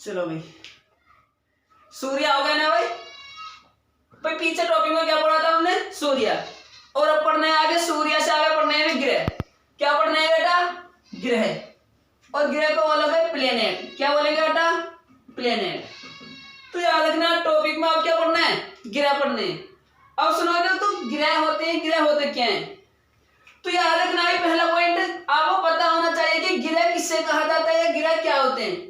चलो भाई, सूर्य हो गया ना भाई। भाई पीछे टॉपिक में क्या पढ़ा था हमने? सूर्य। और अब पढ़ना है आगे, सूर्य से आगे पढ़ना है ग्रह। क्या पढ़ना है बेटा? ग्रह। और ग्रह को बोलोगे प्लेनेट। क्या बोलेंगे बेटा? प्लेनेट। तो याद रखना टॉपिक में अब क्या पढ़ना है? ग्रह पढ़ने। अब सुनोगे तो ग्रह होते हैं, ग्रह होते क्या है? तो याद रखना है पहला पॉइंट आपको पता होना चाहिए कि ग्रह किससे कहा जाता है, ग्रह क्या होते हैं।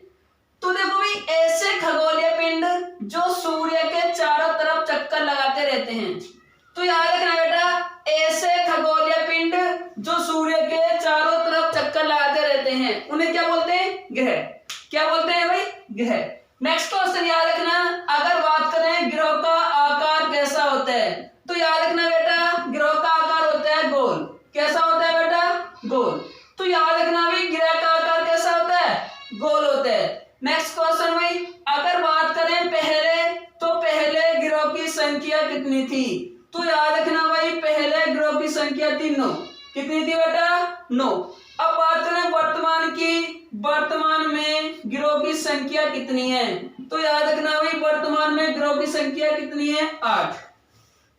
तो देखो भाई, ऐसे खगोलीय पिंड जो सूर्य के चारों तरफ चक्कर लगाते रहते हैं। तो याद रखना बेटा, ऐसे खगोलीय पिंड जो सूर्य के चारों तरफ चक्कर लगाते रहते हैं उन्हें क्या बोलते हैं? ग्रह। क्या बोलते हैं भाई? ग्रह। नेक्स्ट क्वेश्चन याद रखना, अगर बात करें ग्रह का आकार कैसा होता है, तो याद रखना बेटा ग्रह का आकार होता है गोल। कैसा होता है बेटा? गोल। तो याद रखना भाई ग्रह का आकार कैसा होता है? गोल होता है। नेक्स्ट क्वेश्चन भाई, अगर बात करें पहले ग्रह की संख्या कितनी थी? तो याद रखना भाई पहले ग्रह की संख्या थी 9। कितनी थी बेटा? 9। अब बात करें वर्तमान में ग्रहों की संख्या कितनी है? तो याद रखना भाई वर्तमान में ग्रहों की संख्या कितनी है? 8।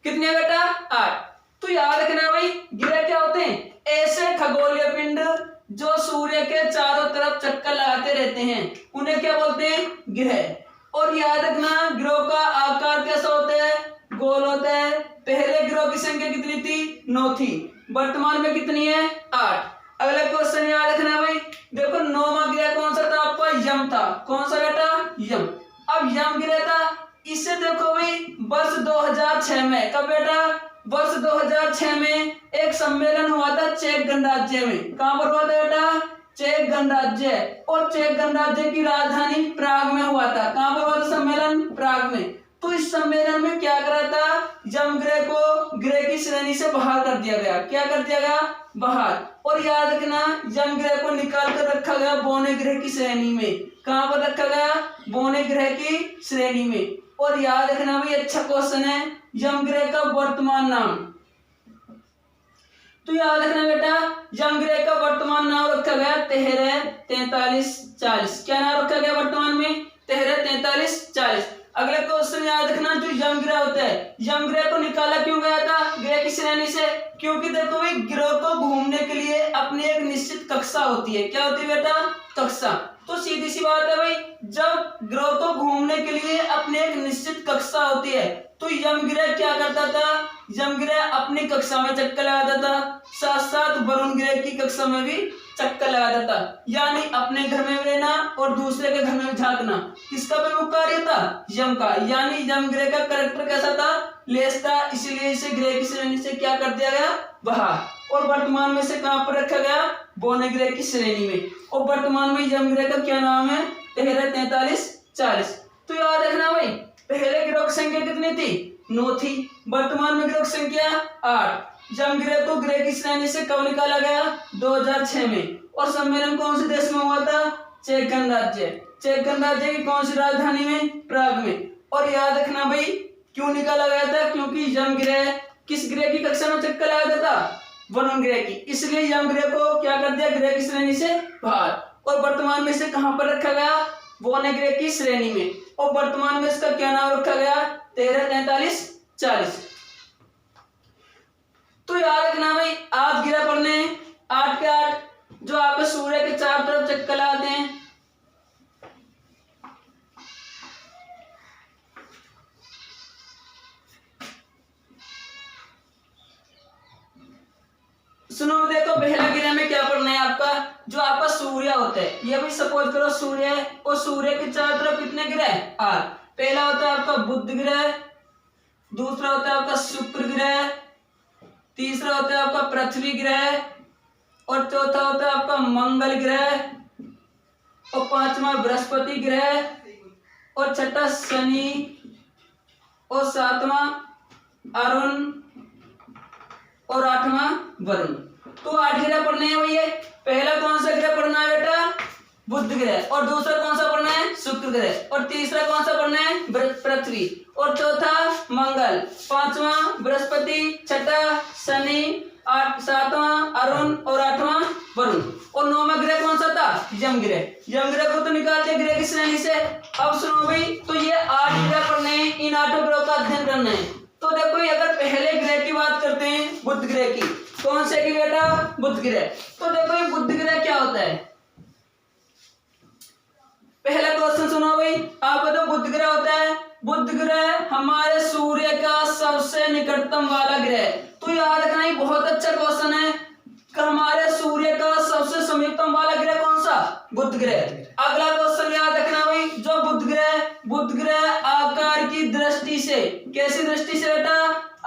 कितनी है बेटा? 8। तो याद रखना भाई ग्रह क्या होते हैं? ऐसे खगोलीय पिंड जो सूर्य के चारों तरफ चक्कर लगाते रहते हैं उन्हें क्या बोलते हैं? ग्रह। और याद रखना ग्रहों का आकार कैसा होता है? गोल होता है। पहले ग्रहों की संख्या कितनी थी? 9 थी। वर्तमान में कितनी है? 8। अगला क्वेश्चन याद रखना भाई, देखो 9वां ग्रह कौन सा था आपका? यम था। कौन सा बेटा? यम। अब यम ग्रह था, इससे देखो भाई वर्ष 2006 में, कब बेटा? वर्ष 2006 में एक सम्मेलन हुआ था चेक गणराज्य में। कहां पर हुआ था बेटा? चेक गणराज्य। और चेक गणराज्य की राजधानी प्राग में हुआ था। कहां पर हुआ था सम्मेलन? प्राग में। तो इस सम्मेलन में क्या करा था? यम ग्रह को ग्रह की श्रेणी से बाहर कर दिया गया। क्या कर दिया गया? बाहर। और याद रखना यम ग्रह को निकाल कर रखा गया बौने ग्रह की श्रेणी में। कहां पर रखा गया? बौने ग्रह की श्रेणी में। और याद रखना भाई अच्छा क्वेश्चन है, यम ग्रह का वर्तमान नाम। तो याद रखना बेटा यम ग्रह का वर्तमान नाम रखा गया 13, 43, 40। क्या नाम रखा गया वर्तमान में? 13, 43, 40। अगले क्वेश्चन याद रखना, जो यम ग्रह होता है, यम ग्रह को निकाला क्यों गया था ग्रह की श्रेणी से? क्योंकि देखो भाई ग्रह को घूमने के लिए अपनी एक निश्चित कक्षा होती है। क्या होती है बेटा? कक्षा। तो सीधी सी बात है भाई, जब ग्रह को घूमने के लिए अपनी एक निश्चित कक्षा होती है तो यम ग्रह क्या करता था? यम ग्रह अपनी कक्षा में चक्कर लगाता था, साथ साथ वरुण ग्रह की कक्षा में भी चक्कर लगाता था। यानी अपने घर में रहना और दूसरे के घर में झांकना किसका प्रमुख कार्य था? यम का। यानी यम ग्रह का कैरेक्टर कैसा था? लेस था, इसीलिए इसे ग्रह की श्रेणी से क्या कर दिया गया? बाहर। और वर्तमान में से कहां पर रखा गया? बौने ग्रह की श्रेणी में। और वर्तमान में यम ग्रह का क्या नाम है? 13, 43, 40। तो याद रखना भाई पहले ग्रह की संख्या कितनी थी? 9 थी। वर्तमान में ग्रह की संख्या 8। यम ग्रह को ग्रह की श्रेणी से कब निकाला गया? 2006 में। और सम्मेलन कौन से देश में हुआ था? चेक गणराज्य। चेक गणराज्य की कौन सी राजधानी में? प्राग में। और याद रखना भाई क्यों निकाला गया था? क्योंकि यम ग्रह किस ग्रह की कक्षा में चक्कर लगाता था? वरुण ग्रह की। इसलिए यम ग्रह को क्या कर दिया? ग्रह की श्रेणी से बाहर। और वर्तमान में इसे कहां पर रखा गया? बौने ग्रह की श्रेणी में। और वर्तमान में इसका क्या नाम रखा गया? 13, 43, 40। तो याद रखना भाई आज ग्रह पढ़ने 8 के 8 जो आपके सूर्य के चारों तरफ चक्कर लगाते हैं। सुनो देखो पहला ग्रह में क्या पढ़ना है आपका? जो आपका सूर्य होता है, ये भी सपोज करो सूर्य है और सूर्य के चारों तरफ कितने ग्रह? 8। पहला होता है आपका बुध ग्रह, दूसरा होता है आपका शुक्र ग्रह, तीसरा होता है आपका पृथ्वी ग्रह, और चौथा होता है आपका मंगल ग्रह, और पांचवा बृहस्पति ग्रह, और छठा शनि, और सातवां अरुण, और 8वां वरुण। तो 8 ग्रह पढ़ने हैं भैया। पहला कौन सा ग्रह पढ़ना है बेटा? बुध ग्रह। और दूसरा कौन सा पढ़ना है? शुक्र ग्रह। और तीसरा कौन सा पढ़ना है? पृथ्वी। और चौथा मंगल, पांचवा बृहस्पति, छठा शनि, सातवां अरुण और 8वां वरुण। और 9वां ग्रह कौन सा था? यम ग्रह। यम ग्रह को तो निकाल दिया ग्रह की श्रेणी से। अब सुनो भाई, तो ये 8 ग्रह पढ़ने हैं, इन 8 ग्रहों का अध्ययन करना है। तो देखो अगर पहले ग्रह की बात करते हैं, बुध ग्रह की, कौन से की बेटा? बुध ग्रह। तो देखो ये बुध ग्रह क्या होता है? पहला क्वेश्चन सुनो भाई, आप बताओ बुध ग्रह होता है। बुध ग्रह हमारे सूर्य का सबसे निकटतम वाला ग्रह। तो याद रखना ये बहुत अच्छा क्वेश्चन है कि हमारे सूर्य का सबसे समीपतम वाला ग्रह कौन सा? बुध ग्रह। अगला क्वेश्चन याद रखना भाई, जो बुध ग्रह आकार की दृष्टि से, कैसी दृष्टि से बेटा?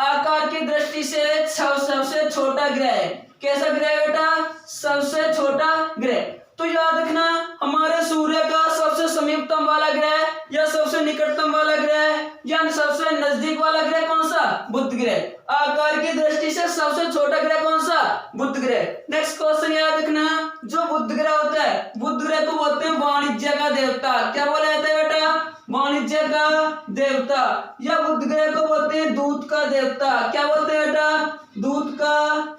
आकार की दृष्टि से सबसे छोटा ग्रह है। कैसा ग्रह है बेटा? सबसे छोटा ग्रह। तो याद रखना हमारे सूर्य का सबसे समीपतम वाला ग्रह या सबसे निकटतम वाला ग्रह या सबसे नजदीक वाला ग्रह कौन सा? बुध ग्रह। आकार की दृष्टि से सबसे छोटा ग्रह कौन सा? बुध ग्रह। नेक्स्ट क्वेश्चन याद रखना, जो बुध ग्रह होता है, बुध ग्रह को बोलते हैं वाणिज्य का देवता। क्या बोला जाता है बेटा? वाणिज्य का देवता। या बुध ग्रह को बोलते हैं दूध का देवता। क्या बोलते हैं बेटा? दूध का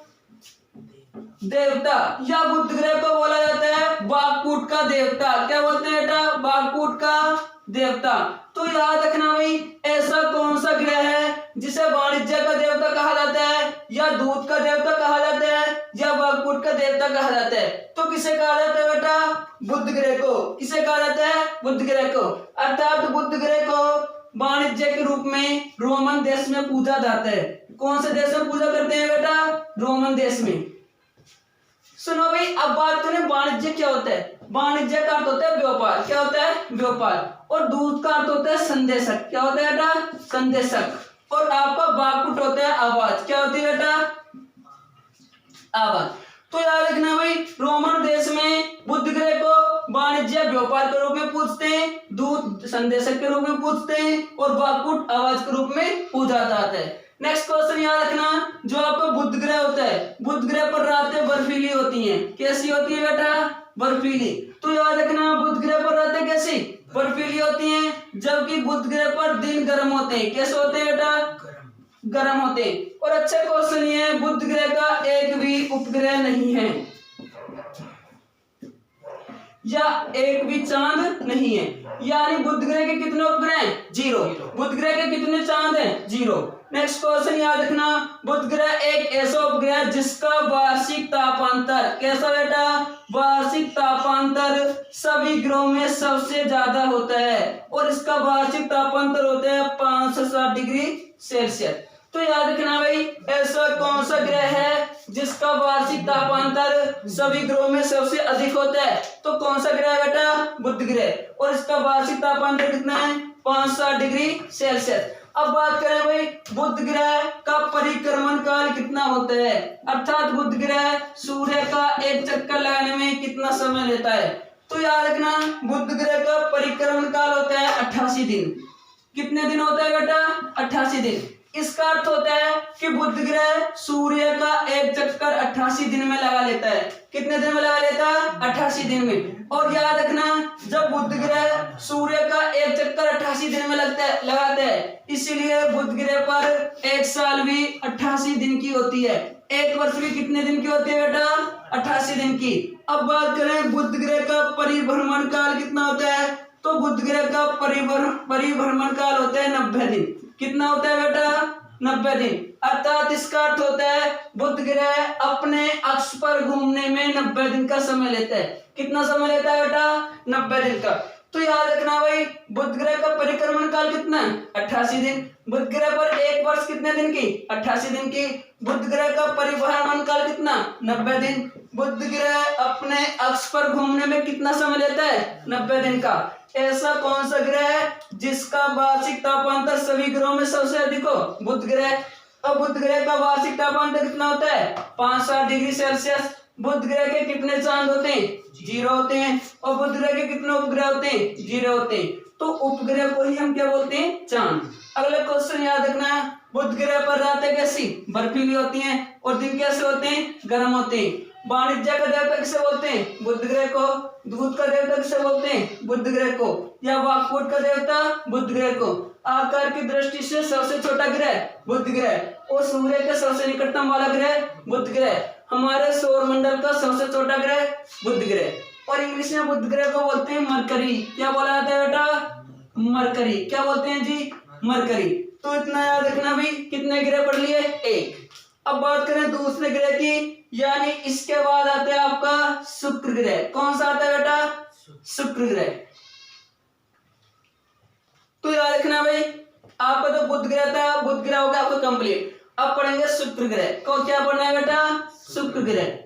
देवता। या बुध ग्रह को बोला जाता है बागकूट का देवता। क्या बोलते हैं बेटा? बागकूट का देवता। तो याद रखना भाई, ऐसा कौन सा ग्रह है जिसे वाणिज्य का देवता कहा जाता है या दूध का देवता कहा जाता है या बागकूट का देवता कहा जाता है? तो किसे कहा जाता है बेटा? बुध ग्रह को। किसे कहा जाता है? बुध ग्रह को। अर्थात बुध ग्रह को वाणिज्य के रूप में रोमन देश में पूजा जाता है। कौन से देश में पूजा करते हैं बेटा? रोमन देश में। सुनो भाई, अब बात करें वाणिज्य क्या होता है। वाणिज्य का अर्थ होता है व्यापार। क्या होता है? व्यापार। और दूध का अर्थ होता है संदेशक। क्या होता है बेटा? संदेशक। और आपका बागकूट होता है आवाज। क्या होती है बेटा? आवाज। तो याद रखना भाई, रोमन देश में बुध ग्रह को वाणिज्य व्यापार के रूप में पूजते हैं, दूध संदेशक के रूप में पूजते हैं और बागकूट आवाज के रूप में पूजा जाता है। नेक्स्ट क्वेश्चन याद रखना, जो आपका बुध ग्रह होता है, बुध ग्रह पर रातें बर्फीली होती हैं। कैसी होती है बेटा? बर्फीली। तो याद रखना बुध ग्रह पर रातें कैसी? बर्फीली होती हैं, जबकि बुध ग्रह पर दिन गर्म होते हैं। कैसे होते हैं बेटा? गर्म होते हैं। और अच्छा क्वेश्चन ये है, बुध ग्रह का एक भी उपग्रह नहीं है या एक भी चांद नहीं है। यानी बुध ग्रह के कितने उपग्रह हैं? 0। बुध ग्रह के कितने चांद हैं? 0। नेक्स्ट क्वेश्चन याद रखना, बुध ग्रह एक ऐसा उपग्रह जिसका वार्षिक तापांतर, कैसा बेटा? वार्षिक तापांतर सभी ग्रहों में सबसे ज्यादा होता है और इसका वार्षिक तापांतर होता है 560 डिग्री सेल्सियस। तो याद रखना भाई, ऐसा कौन सा ग्रह है जिसका वार्षिक तापांतर सभी ग्रहों में सबसे अधिक होता है? तो कौन सा ग्रह है बेटा? बुध ग्रह। और इसका वार्षिक तापांतर कितना है? 560 डिग्री सेल्सियस। अब बात करें भाई, बुध ग्रह का परिक्रमण काल कितना होता है? अर्थात बुध ग्रह सूर्य का एक चक्कर लगाने में कितना समय लेता है? तो याद रखना बुध ग्रह का परिक्रमण काल होता है 88 दिन। कितने दिन होता है बेटा? 88 दिन। इसका अर्थ होता है कि बुध ग्रह सूर्य का एक चक्कर 88 दिन में लगा लेता है। कितने दिन में लगा लेता है? 88 दिन में। और याद रखना, जब बुध ग्रह सूर्य का एक चक्कर 88 दिन में लगाता है, इसीलिए बुध ग्रह पर एक साल भी 88 दिन की होती है। एक वर्ष भी कितने दिन की होती है बेटा? 88 दिन की। अब बात करें बुध ग्रह का परिभ्रमण काल कितना होता है? तो बुध ग्रह का परिभ्रमण काल होता है 90 दिन। कितना होता है बेटा? 90 दिन। अर्थात इसका अर्थ होता है बुध ग्रह अपने अक्ष पर घूमने में 90 दिन का समय लेता है। कितना समय लेता है बेटा? 90 दिन का। तो याद रखना भाई, बुध ग्रह का परिक्रमण काल कितना है? 88 दिन। बुध ग्रह पर एक वर्ष कितने दिन की? 88 दिन की। बुध ग्रह का परिभ्रमण काल कितना? 90 दिन। बुध ग्रह अपने अक्ष पर घूमने में कितना समय लेता है? 90 दिन का। ऐसा कौन सा ग्रह है जिसका वार्षिक तापांतर सभी ग्रहों में सबसे अधिक हो? बुध ग्रह। अब बुध ग्रह का वार्षिक तापांतर कितना होता है? 560 डिग्री सेल्सियस। बुध ग्रह के कितने चांद होते हैं? 0 होते हैं। और बुध ग्रह के कितने उपग्रह होते हैं? 0 होते हैं। तो उपग्रह को ही हम क्या बोलते हैं? चांद। अगला क्वेश्चन याद रखना, बुध ग्रह पर रातें कैसी? बर्फीली होती हैं और दिन कैसे होते हैं? गर्म होते हैं। वाणिज्य का देवता किसे बोलते हैं? बुध ग्रह को। दूध का देवता किसे बोलते हैं? बुध ग्रह को। या बागकूट का देवता? बुध ग्रह को। आकार की दृष्टि से सबसे छोटा ग्रह? बुध ग्रह। और सूर्य के सबसे निकटतम वाला ग्रह? बुध ग्रह। हमारे सौर मंडल का सबसे छोटा ग्रह? बुध ग्रह। और इंग्लिश में बुध ग्रह को बोलते हैं मरकरी। क्या बोला जाता है बेटा? मरकरी। क्या बोलते हैं जी? मरकरी। तो इतना याद रखना भाई, कितने ग्रह पढ़ लिए? एक। अब बात करें दूसरे ग्रह की, यानी इसके बाद आता है आपका शुक्र ग्रह। कौन सा आता है बेटा? शुक्र ग्रह। तो याद रखना भाई, आपका तो बुध ग्रह था, बुध ग्रह हो गया आपका कंप्लीट। अब पढ़ेंगे शुक्र ग्रह को। क्या पढ़ना है बेटा? शुक्र ग्रह।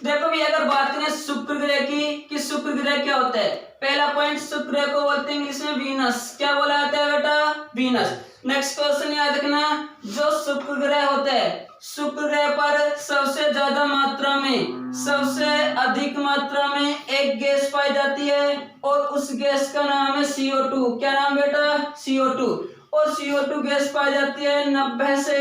देखो भी, अगर बात करें शुक्र ग्रह की कि शुक्र ग्रह क्या होता है, पहला पॉइंट, शुक्र ग्रह को बोलते हैं इंग्लिश में वीनस। क्या बोला जाता है बेटा? वीनस। नेक्स्ट क्वेश्चन याद रखना, जो शुक्र ग्रह होता है, शुक्र ग्रह पर सबसे ज्यादा मात्रा में, सबसे अधिक मात्रा में एक गैस पाई जाती है और उस गैस का नाम है CO2। क्या नाम बेटा? CO2। और CO2 गैस पाई जाती है 90 से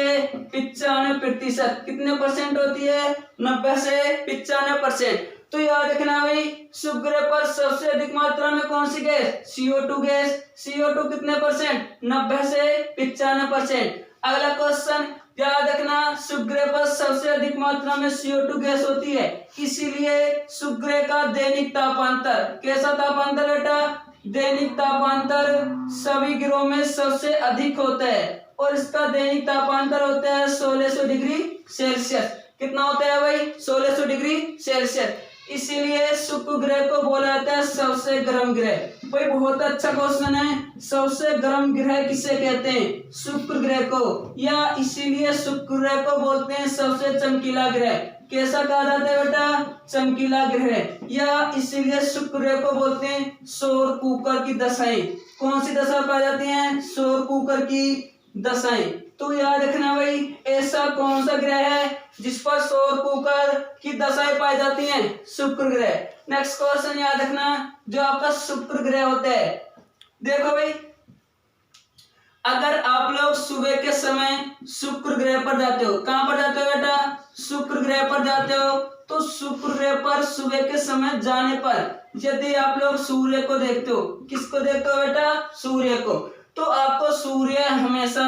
95%। कितने परसेंट होती है? 90 से 95%। तो याद रखना भाई, शुक्र ग्रह पर सबसे अधिक मात्रा में कौन सी गैस? CO2 gas. CO2 कितने परसेंट? 90 से 95%। अगला क्वेश्चन याद रखना, शुक्र ग्रह पर सबसे अधिक मात्रा में CO2 गैस होती है, इसीलिए शुक्र ग्रह का दैनिक तापांतर, कैसा तापांतर बेटा? दैनिक तापांतर सभी ग्रहों में सबसे अधिक होता है और इसका दैनिक तापांतर होता है 1600 डिग्री सेल्सियस। कितना होता है भाई? 1600 डिग्री सेल्सियस। इसीलिए शुक्र ग्रह को बोला जाता है सबसे गर्म ग्रह। भाई बहुत अच्छा क्वेश्चन है, सबसे गर्म ग्रह किसे कहते हैं? शुक्र ग्रह को। या इसीलिए शुक्र ग्रह को बोलते हैं सबसे चमकीला ग्रह। कैसा कहा जाता है बेटा? चमकीला ग्रह। या इसीलिए शुक्र ग्रह को बोलते हैं सौर कुकर की दशाएं। कौन सी दशा पाई जाती है? सौर कुकर की दशाएं। तो याद रखना भाई, ऐसा कौन सा ग्रह है जिस पर सौर कुकर की दशाएं पाई जाती हैं? शुक्र ग्रह। नेक्स्ट क्वेश्चन याद रखना, जो आपका शुक्र ग्रह होता है, देखो भाई, अगर आप लोग सुबह के समय शुक्र ग्रह पर जाते हो, कहां पर जाते हो बेटा? शुक्र ग्रह पर जाते हो, तो शुक्र ग्रह पर सुबह के समय जाने पर यदि आप लोग सूर्य को देखते हो, किसको देखते हो बेटा? सूर्य को। तो आपको सूर्य हमेशा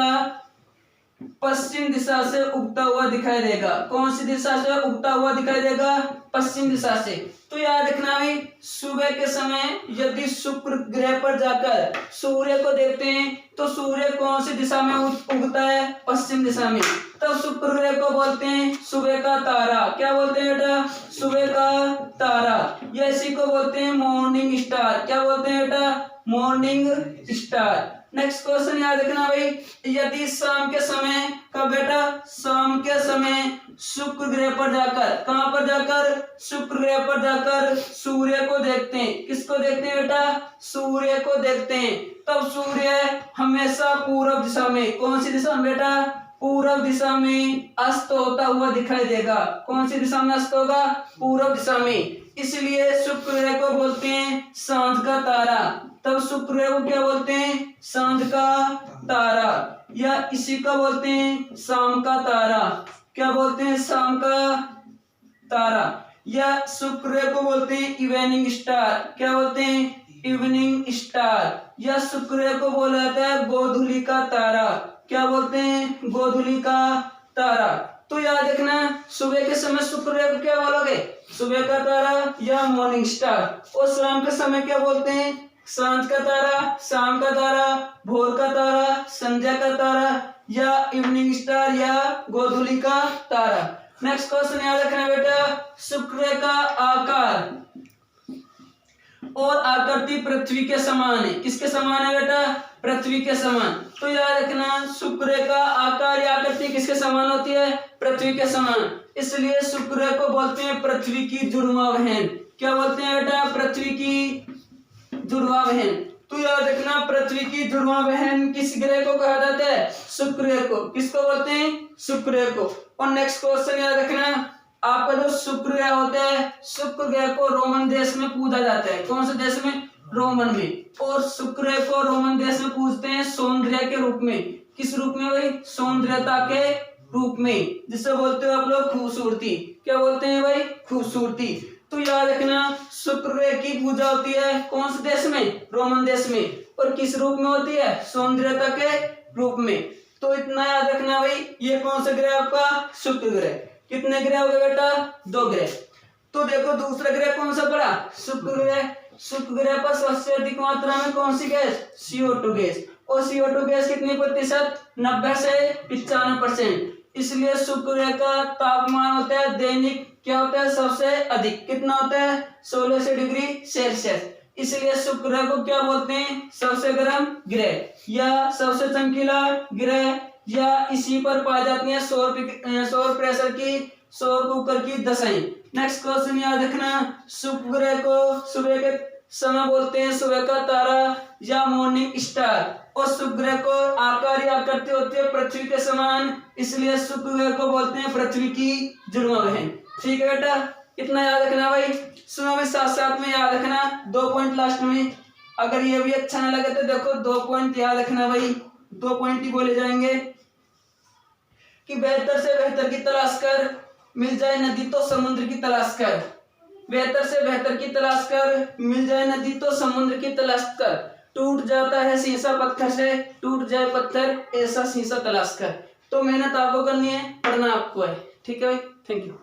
पश्चिम दिशा से उगता हुआ दिखाई देगा। कौन सी दिशा से उगता हुआ दिखाई देगा? पश्चिम दिशा से। तो याद रखना भाई, सुबह के समय यदि शुक्र ग्रह पर जाकर सूर्य को देखते हैं तो सूर्य कौन सी दिशा में उगता है? पश्चिम दिशा में। तब शुक्र ग्रह को बोलते हैं सुबह का तारा। क्या बोलते हैं बेटा? सुबह का तारा। या इसी को बोलते हैं मॉर्निंग स्टार। क्या बोलते हैं बेटा? Morning star. नेक्स्ट क्वेश्चन याद रखना भाई, यदि शाम के समय का बेटा, शाम के समय शुक्र ग्रह पर जाकर, कहां पर जाकर? शुक्र ग्रह पर जाकर सूर्य को देखते हैं। किसको देखते हैं बेटा? सूर्य को देखते हैं। तब सूर्य हमेशा पूर्व दिशा में, कौन सी दिशा में बेटा? पूर्व दिशा में अस्त होता हुआ दिखाई देगा। कौन सी दिशा में अस्त होगा? पूर्व दिशा में। इसलिए शुक्र ग्रह को बोलते हैं सांझ का तारा। तब शुक्र ग्रह को क्या बोलते हैं? सांझ का तारा। या इसी को बोलते हैं शाम का तारा। क्या बोलते हैं? शाम का तारा। या शुक्र ग्रह को बोलते हैं इवनिंग स्टार। क्या बोलते हैं? Evening star. या शुक्र ग्रह को बोला जाता है गोधूली का तारा। क्या बोलते हैं? गोधूली का तारा। तो याद रखना, सुबह के समय शुक्र ग्रह को क्या बोलोगे? सुबह का तारा या मॉर्निंग स्टार। और शाम के समय क्या बोलते हैं? सांझ का तारा, शाम का तारा, भोर का तारा, संध्या का तारा, या इवनिंग स्टार या गोधूली का तारा। नेक्स्ट क्वेश्चन याद रखना बेटा, शुक्र ग्रह का आकार और आकृति पृथ्वी के समान है। किसके समान है बेटा? पृथ्वी के समान। तो याद रखना, शुक्र ग्रह का आकार या आकृति किसके समान होती है? पृथ्वी के समान। इसलिए शुक्र ग्रह को बोलते हैं पृथ्वी की जुड़वा बहन। क्या बोलते हैं बेटा? पृथ्वी की जुड़वा बहन। तो याद रखना, पृथ्वी की जुड़वा बहन किस ग्रह को कहा जाता है? शुक्र ग्रह को। किसको बोलते हैं? शुक्र ग्रह को। और नेक्स्ट क्वेश्चन याद रखना, आपका जो शुक्र ग्रह होता है, शुक्र ग्रह को रोमन देश में पूजा जाता है। कौन से देश में? रोमन में। और शुक्र ग्रह को रोमन देश में पूजते हैं सौंदर्य के रूप में। किस रूप में भाई? सौंदर्यता के रूप में, जिसे बोलते हो आप लोग खूबसूरती। क्या बोलते हैं भाई? खूबसूरती। तो याद रखना शुक्र ग्रह की पूजा होती है कौन से देश में, रोमन देश में, और किस रूप में होती है, सौंदर्यता के रूप में। तो इतना याद रखना भाई, ये कौन सा ग्रह आपका, शुक्र ग्रह। कितने ग्रह हो गए बेटा, 2 ग्रह। तो देखो दूसरा ग्रह कौन सा पड़ा, शुक्र ग्रह। शुक्र ग्रह पर सबसे अधिक मात्रा में कौन सी गैस, CO2 गैस। और CO2 गैस कितनी प्रतिशत, 90 से 95%। इसलिए शुक्र ग्रह का तापमान होता है दैनिक, क्या होता है, सबसे अधिक। कितना होता है, 16 डिग्री सेल्सियस। इसलिए शुक्र ग्रह को क्या बोलते हैं, सबसे गर्म ग्रह या सबसे चमकीला ग्रह, या इसी पर पाई जाती है सौर प्रेशर की, सौर कुकर की दशाएं। नेक्स्ट क्वेश्चन याद रखना, शुक्र ग्रह को सुबह के समय बोलते हैं सुबह का तारा या मॉर्निंग स्टार। और शुक्र ग्रह को आकार या आकृति होती है पृथ्वी के समान, इसलिए शुक्र ग्रह को बोलते हैं पृथ्वी की जुड़वा बहन। ठीक है बेटा, इतना याद रखना भाई। सुनो भाई, साथ साथ में याद रखना 2 पॉइंट लास्ट में। अगर ये भी अच्छा ना लगे तो देखो 2 पॉइंट याद रखना भाई, 2 पॉइंट ही बोले जाएंगे कि बेहतर से बेहतर की तलाश कर, मिल जाए नदी तो समुद्र की तलाश कर। बेहतर से बेहतर की तलाश कर, मिल जाए नदी तो समुद्र की तलाश कर। टूट जाता है शीशा पत्थर से, टूट जाए पत्थर ऐसा शीशा तलाश कर। तो मेहनत आपको करनी है, पढ़ना आपको है। ठीक है भाई, थैंक यू।